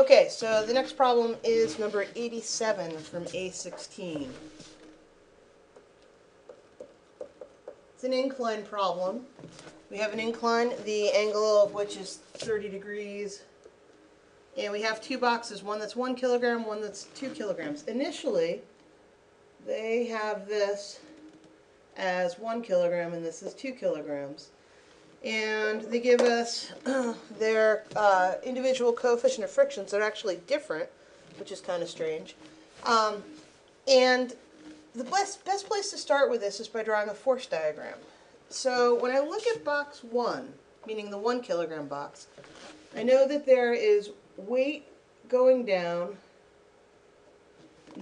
Okay, so the next problem is number 87 from A16. It's an incline problem. We have an incline, the angle of which is 30 degrees. And we have two boxes, one that's 1 kilogram, one that's 2 kilograms. Initially, they have this as 1 kilogram and this is 2 kilograms. And they give us their individual coefficient of frictions. They're actually different, which is kind of strange. And the best place to start with this is by drawing a force diagram. So when I look at box 1, meaning the 1 kilogram box, I know that there is weight going down,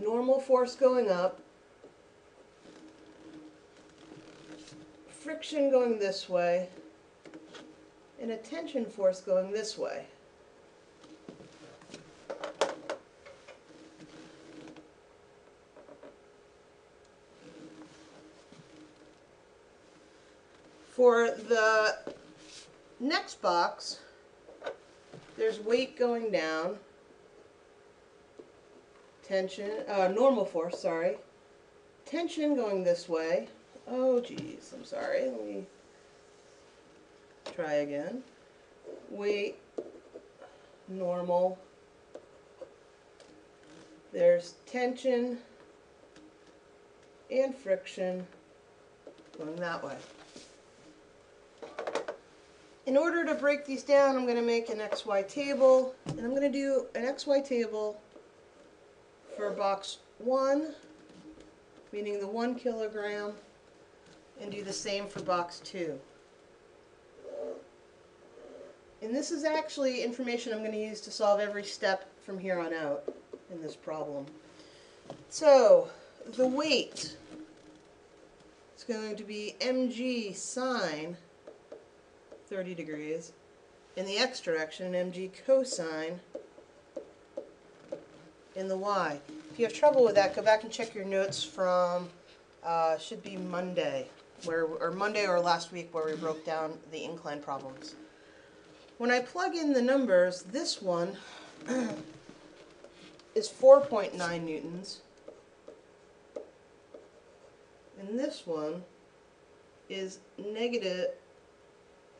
normal force going up, friction going this way, and a tension force going this way. For the next box, there's weight going down, tension, normal force, sorry, tension going this way. Oh geez, I'm sorry, let me try again. Weight, normal, there's tension and friction going that way. In order to break these down, I'm going to make an XY table, and I'm going to do an XY table for box 1, meaning the 1 kilogram, and do the same for box 2. And this is actually information I'm going to use to solve every step from here on out in this problem. So, the weight is going to be mg sine 30 degrees. In the x direction, mg cosine in the y. If you have trouble with that, go back and check your notes from, should be Monday, or Monday or last week, where we broke down the incline problems. When I plug in the numbers, this one is 4.9 newtons, and this one is negative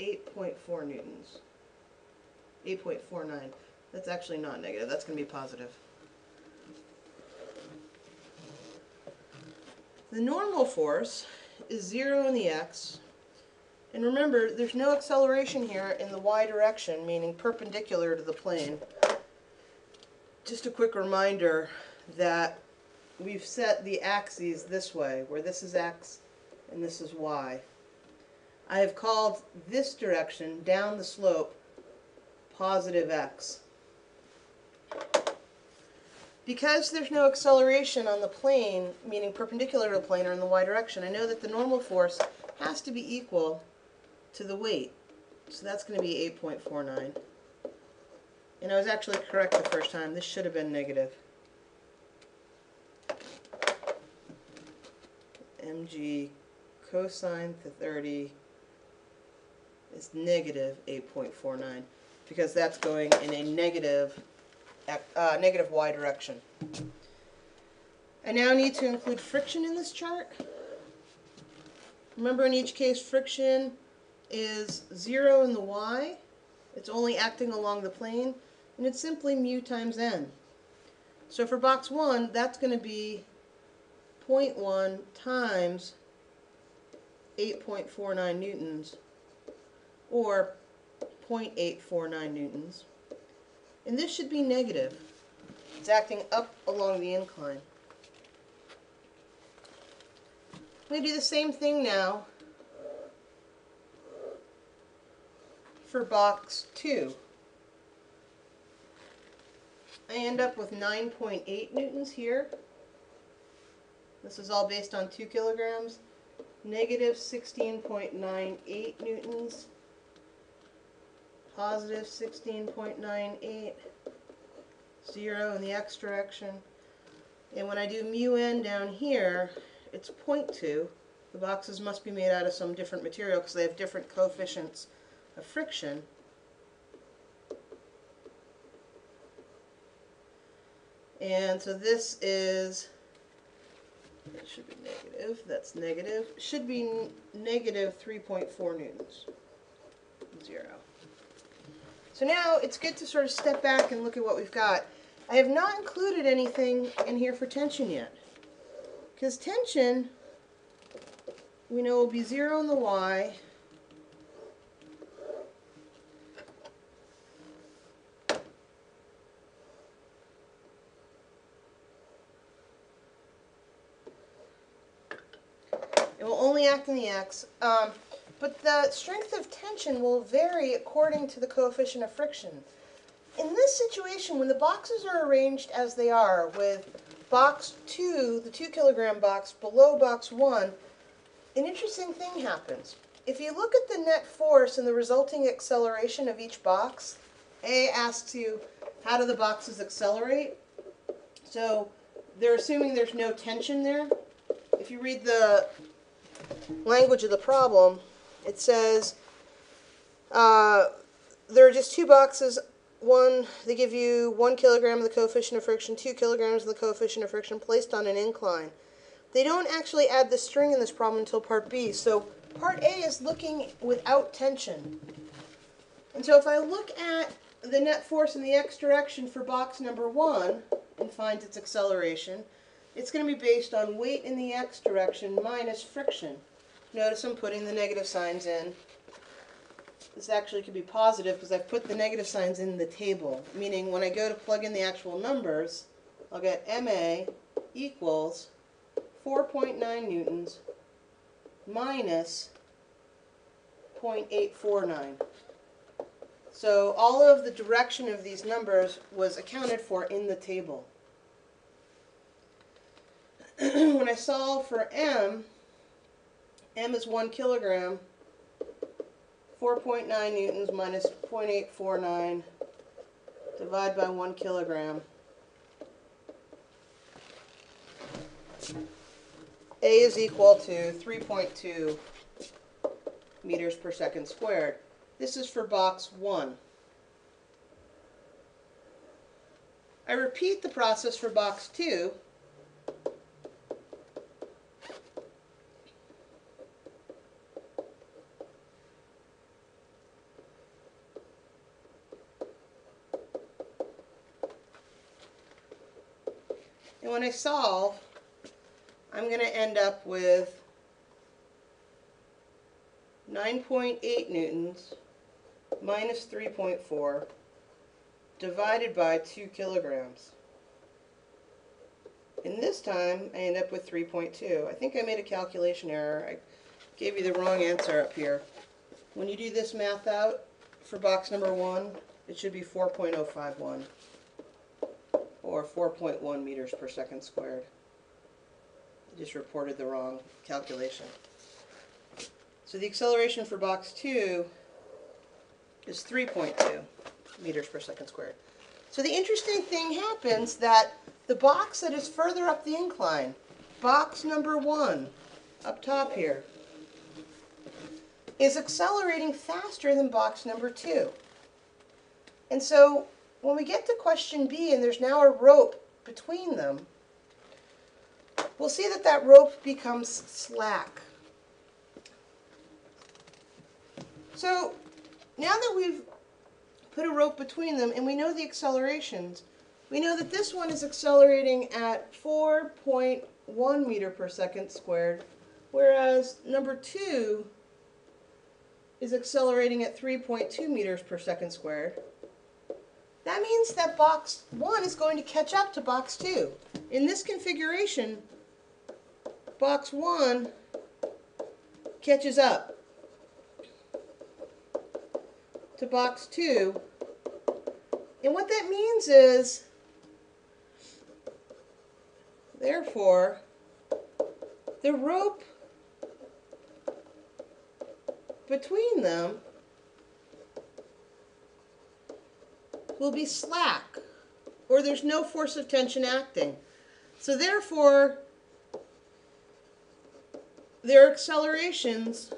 8.4 newtons. 8.49. That's actually not negative, that's going to be positive. The normal force is 0 in the x. And remember, there's no acceleration here in the y direction, meaning perpendicular to the plane. Just a quick reminder that we've set the axes this way, where this is x and this is y. I have called this direction, down the slope, positive x. Because there's no acceleration on the plane, meaning perpendicular to the plane or in the y direction, I know that the normal force has to be equal to the weight. So that's going to be 8.49. And I was actually correct the first time. This should have been negative. mg cosine 30 is negative 8.49 because that's going in a negative y direction. I now need to include friction in this chart. Remember, in each case, friction is 0 in the y. It's only acting along the plane, and it's simply mu times n. So for box 1, that's going to be 0.1 times 8.49 newtons, or 0.849 newtons. And this should be negative. It's acting up along the incline. I'm going to do the same thing now for box 2. I end up with 9.8 newtons here. This is all based on 2 kilograms. Negative 16.98 newtons. Positive 16.98. 0 in the x direction. And when I do mu n down here, it's 0.2. The boxes must be made out of some different material because they have different coefficients of friction. And so this is, it should be negative, that's negative, it should be negative 3.4 newtons, 0. So now it's good to sort of step back and look at what we've got. I have not included anything in here for tension yet, because tension, we know, will be 0 on the y, it will only act in the x, but the strength of tension will vary according to the coefficient of friction. In this situation, when the boxes are arranged as they are, with box 2, the 2 kilogram box, below box 1, an interesting thing happens. If you look at the net force and the resulting acceleration of each box, A asks you, how do the boxes accelerate? So they're assuming there's no tension there. If you read the language of the problem, it says there are just 2 boxes. One, they give you 1 kilogram of the coefficient of friction, 2 kilograms of the coefficient of friction placed on an incline. They don't actually add the string in this problem until part B, so part A is looking without tension. And so if I look at the net force in the x direction for box number 1 and find its acceleration, it's going to be based on weight in the x direction minus friction. Notice I'm putting the negative signs in. This actually could be positive because I've put the negative signs in the table, meaning when I go to plug in the actual numbers, I'll get MA equals 4.9 newtons minus 0.849. So all of the direction of these numbers was accounted for in the table. When I solve for M is 1 kilogram, 4.9 newtons minus 0.849 divided by 1 kilogram. A is equal to 3.2 meters per second squared. This is for box 1. I repeat the process for box 2. And when I solve, I'm going to end up with 9.8 newtons minus 3.4 divided by 2 kilograms. And this time I end up with 3.2. I think I made a calculation error. I gave you the wrong answer up here. When you do this math out for box number 1, it should be 4.051. Or 4.1 meters per second squared. I just reported the wrong calculation. So the acceleration for box 2 is 3.2 meters per second squared. So the interesting thing happens that the box that is further up the incline, box number 1, up top here, is accelerating faster than box number 2. And so when we get to question B and there's now a rope between them, we'll see that that rope becomes slack. So now that we've put a rope between them and we know the accelerations, we know that this one is accelerating at 4.1 meter per second squared, whereas number 2 is accelerating at 3.2 meters per second squared. That means that box 1 is going to catch up to box 2. In this configuration, box 1 catches up to box 2. And what that means is, therefore, the rope between them will be slack, or there's no force of tension acting. So therefore, their accelerations